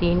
3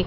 1